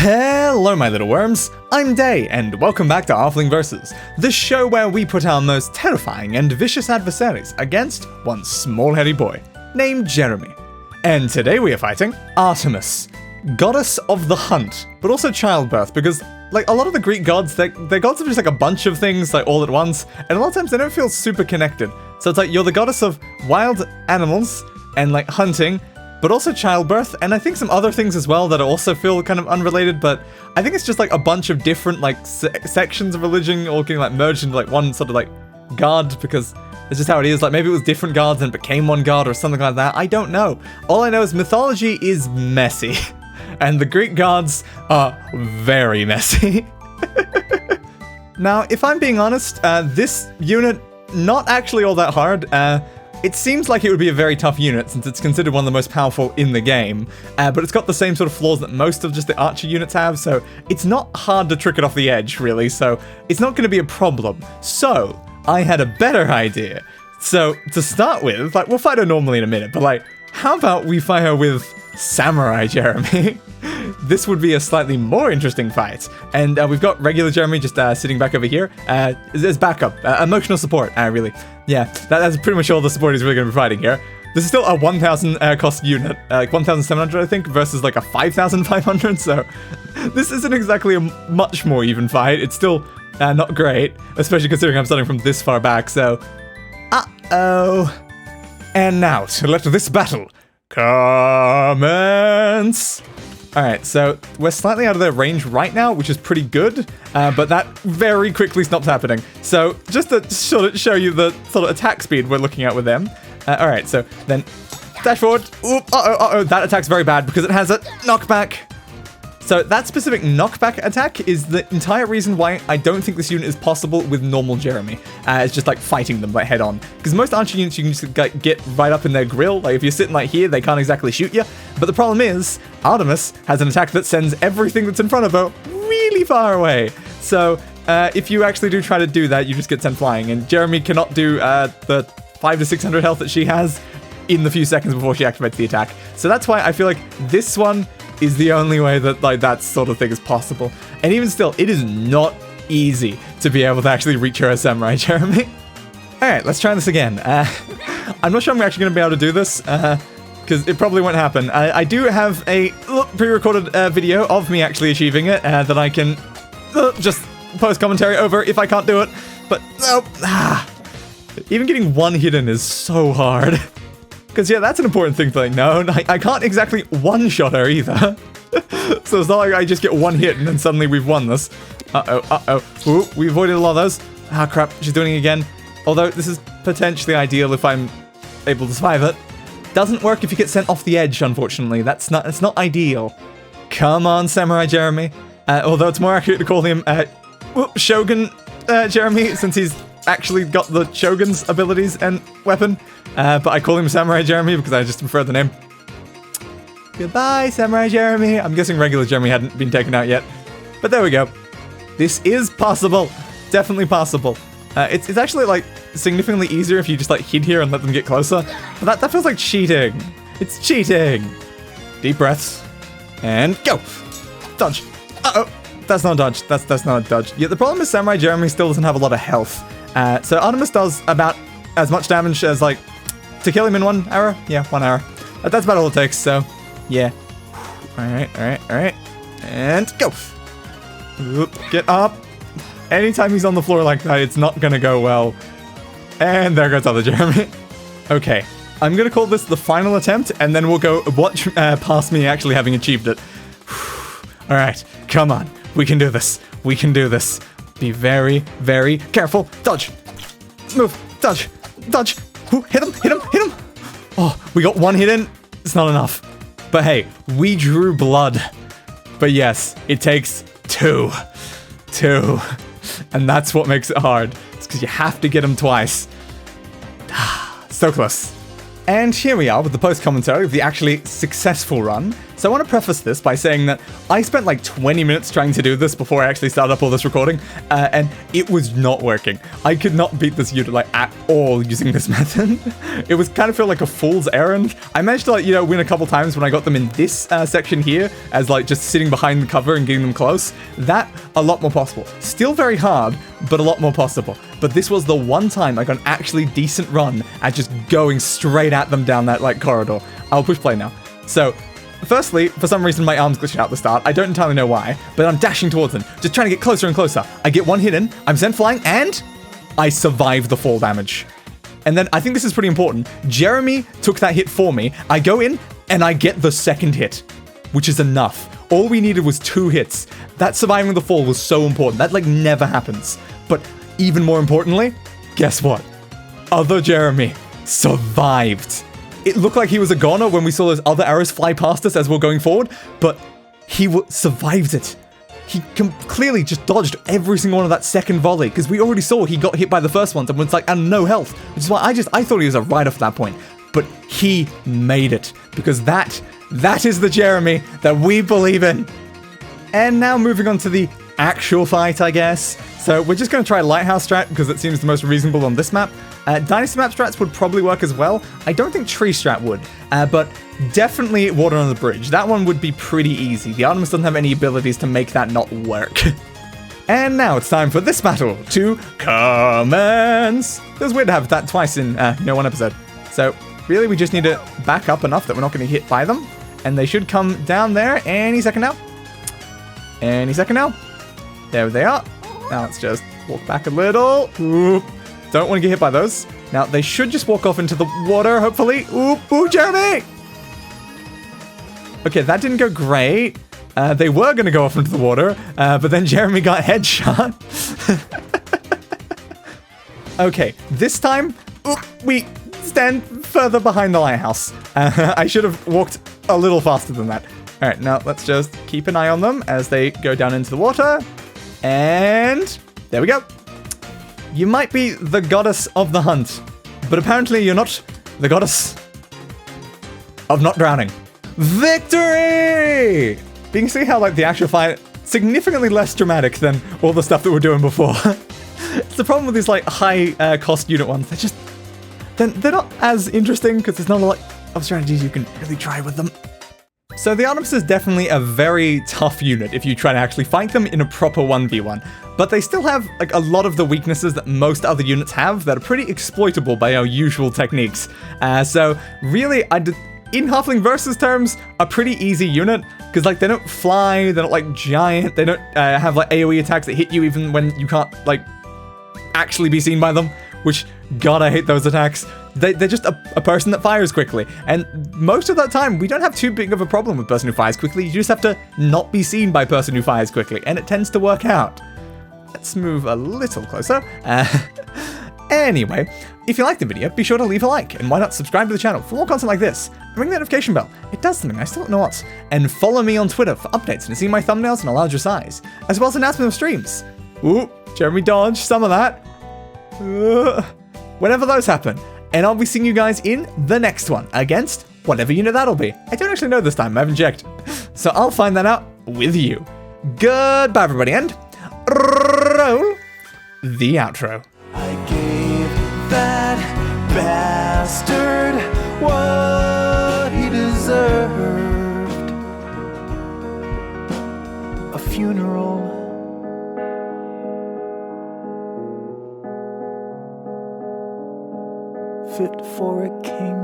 Hello my little worms, I'm Day, and welcome back to Halfling Versus, the show where we put our most terrifying and vicious adversaries against one small-headed boy named Jeremy. And today we are fighting Artemis, goddess of the hunt, but also childbirth, because like a lot of the Greek gods, they're gods of just like a bunch of things like all at once, and a lot of times they don't feel super connected. So it's like you're the goddess of wild animals and like hunting, but also childbirth, and I think some other things as well that also feel kind of unrelated, but I think it's just like a bunch of different like sections of religion all getting like merged into like one sort of like god, because it's just how it is. Like maybe it was different gods and it became one god or something like that. I don't know. All I know is mythology is messy, and the Greek gods are very messy. Now, if I'm being honest, this unit, not actually all that hard. It seems like it would be a very tough unit since it's considered one of the most powerful in the game, but it's got the same sort of flaws that most of just the archer units have, so it's not hard to trick it off the edge, really, so it's not going to be a problem. So, I had a better idea. So, to start with, like, we'll fight her normally in a minute, but like, how about we fight her with Samurai Jeremy? This would be a slightly more interesting fight, and we've got regular Jeremy just sitting back over here as backup, emotional support, really. Yeah, that's pretty much all the support he's really going to be fighting here. This is still a 1,000 cost unit, like 1,700 I think, versus like a 5,500, so this isn't exactly a much more even fight. It's still not great, especially considering I'm starting from this far back, so uh-oh. And now, to let this battle commence! Alright, so we're slightly out of their range right now, which is pretty good, but that very quickly stops happening. So, just to sort of show you the sort of attack speed we're looking at with them. Alright, so then dash forward. Oop, uh-oh, that attack's very bad because it has a knockback. So that specific knockback attack is the entire reason why I don't think this unit is possible with normal Jeremy. It's just like fighting them like head on. Because most archer units you can just get right up in their grill. Like if you're sitting like here, they can't exactly shoot you. But the problem is, Artemis has an attack that sends everything that's in front of her really far away. So if you actually do try to do that, you just get sent flying. And Jeremy cannot do the 500 to 600 health that she has in the few seconds before she activates the attack. So that's why I feel like this one is the only way that like that sort of thing is possible. And even still, it is not easy to be able to actually reach her as Samurai Jeremy. Alright, let's try this again. I'm not sure I'm actually going to be able to do this, because it probably won't happen. I do have a pre-recorded video of me actually achieving it, that I can just post commentary over if I can't do it. But, even getting one hit in is so hard. Because, yeah, that's an important thing to like, no, I can't exactly one-shot her either. So it's not like I just get one hit and then suddenly we've won this. Ooh, we avoided a lot of those. Ah, crap, she's doing it again. Although, this is potentially ideal if I'm able to survive it. Doesn't work if you get sent off the edge, unfortunately. It's not ideal. Come on, Samurai Jeremy. Although it's more accurate to call him, Shogun Jeremy, since he's actually got the Shogun's abilities and weapon. But I call him Samurai Jeremy because I just prefer the name. Goodbye, Samurai Jeremy. I'm guessing regular Jeremy hadn't been taken out yet. But there we go. This is possible. Definitely possible. It's actually, like, significantly easier if you just, like, hid here and let them get closer. But that feels like cheating. It's cheating. Deep breaths. And go. Dodge. Uh-oh. That's not a dodge. That's not a dodge. Yeah, the problem is Samurai Jeremy still doesn't have a lot of health. So Artemis does about as much damage as, like, to kill him in 1 arrow? Yeah, 1 arrow. That's about all it takes, so, yeah. Alright. And go! Oop, get up! Anytime he's on the floor like that, it's not gonna go well. And there goes other Jeremy. Okay, I'm gonna call this the final attempt, and then we'll go watch past me actually having achieved it. Alright, come on. We can do this. We can do this. Be very, very careful. Dodge! Move! Dodge! Dodge! Ooh, hit him! Oh, we got 1 hit in. It's not enough. But hey, we drew blood. But yes, it takes 2. 2. And that's what makes it hard. It's because you have to get him twice. So close. And here we are with the post-commentary of the actually successful run. So I want to preface this by saying that I spent like 20 minutes trying to do this before I actually started up all this recording, and it was not working. I could not beat this unit like at all using this method. It was kind of feel like a fool's errand. I managed to like, win a couple times when I got them in this section here as like just sitting behind the cover and getting them close. That, a lot more possible. Still very hard, but a lot more possible. But this was the one time I got an actually decent run at just going straight at them down that like corridor. I'll push play now. So, firstly, for some reason my arms glitched out at the start. I don't entirely know why, but I'm dashing towards them, just trying to get closer and closer. I get one hit in, I'm sent flying, and I survive the fall damage. And then, I think this is pretty important, Jeremy took that hit for me, I go in, and I get the second hit, which is enough. All we needed was 2 hits. That surviving the fall was so important. That, like, never happens. But even more importantly, guess what? Other Jeremy survived. It looked like he was a goner when we saw those other arrows fly past us as we're going forward, but he survived it. He clearly just dodged every single one of that second volley, because we already saw he got hit by the first ones and was like, and no health. Which is why I thought he was a write-off at that point. But he made it, because that is the Jeremy that we believe in. And now moving on to the actual fight, I guess. So we're just going to try Lighthouse strat, because it seems the most reasonable on this map. Dynasty map strats would probably work as well. I don't think Tree strat would, but definitely Water on the Bridge. That one would be pretty easy. The Artemis doesn't have any abilities to make that not work. And now it's time for this battle to commence. It was weird to have that twice in one episode. So really we just need to back up enough that we're not going to get hit by them. And they should come down there any second now. Any second now. There they are. Now let's just walk back a little. Oop. Don't want to get hit by those. Now, they should just walk off into the water, hopefully. Ooh, Jeremy! Okay, that didn't go great. They were going to go off into the water, but then Jeremy got headshot. Okay, this time, we stand further behind the lighthouse. I should have walked a little faster than that. All right, now let's just keep an eye on them as they go down into the water. And there we go. You might be the goddess of the hunt, but apparently you're not the goddess of not drowning. Victory! You can see how, like, the actual fight significantly less dramatic than all the stuff that we're doing before. It's the problem with these, like, high cost unit ones. They're not as interesting because there's not a lot of strategies you can really try with them. So the Artemis is definitely a very tough unit if you try to actually fight them in a proper 1v1. But they still have like a lot of the weaknesses that most other units have that are pretty exploitable by our usual techniques. So really, in Halfling Versus terms, a pretty easy unit, because like they don't fly, they're not like giant, they don't have like AoE attacks that hit you even when you can't like actually be seen by them, which, God, I hate those attacks. They're just a person that fires quickly, and most of that time, we don't have too big of a problem with person who fires quickly. You just have to not be seen by person who fires quickly, and it tends to work out. Let's move a little closer. Anyway, if you liked the video, be sure to leave a like, and why not subscribe to the channel for more content like this, and ring the notification bell. It does something, I still don't know what. And follow me on Twitter for updates and to see my thumbnails in a larger size, as well as announcement of streams. Ooh, Jeremy dodged some of that. Whenever those happen. And I'll be seeing you guys in the next one, against whatever unit that'll be. I don't actually know this time, I haven't checked. So I'll find that out with you. Goodbye, everybody, and roll the outro. I gave that bastard what he deserved. A funeral. Fit for a king.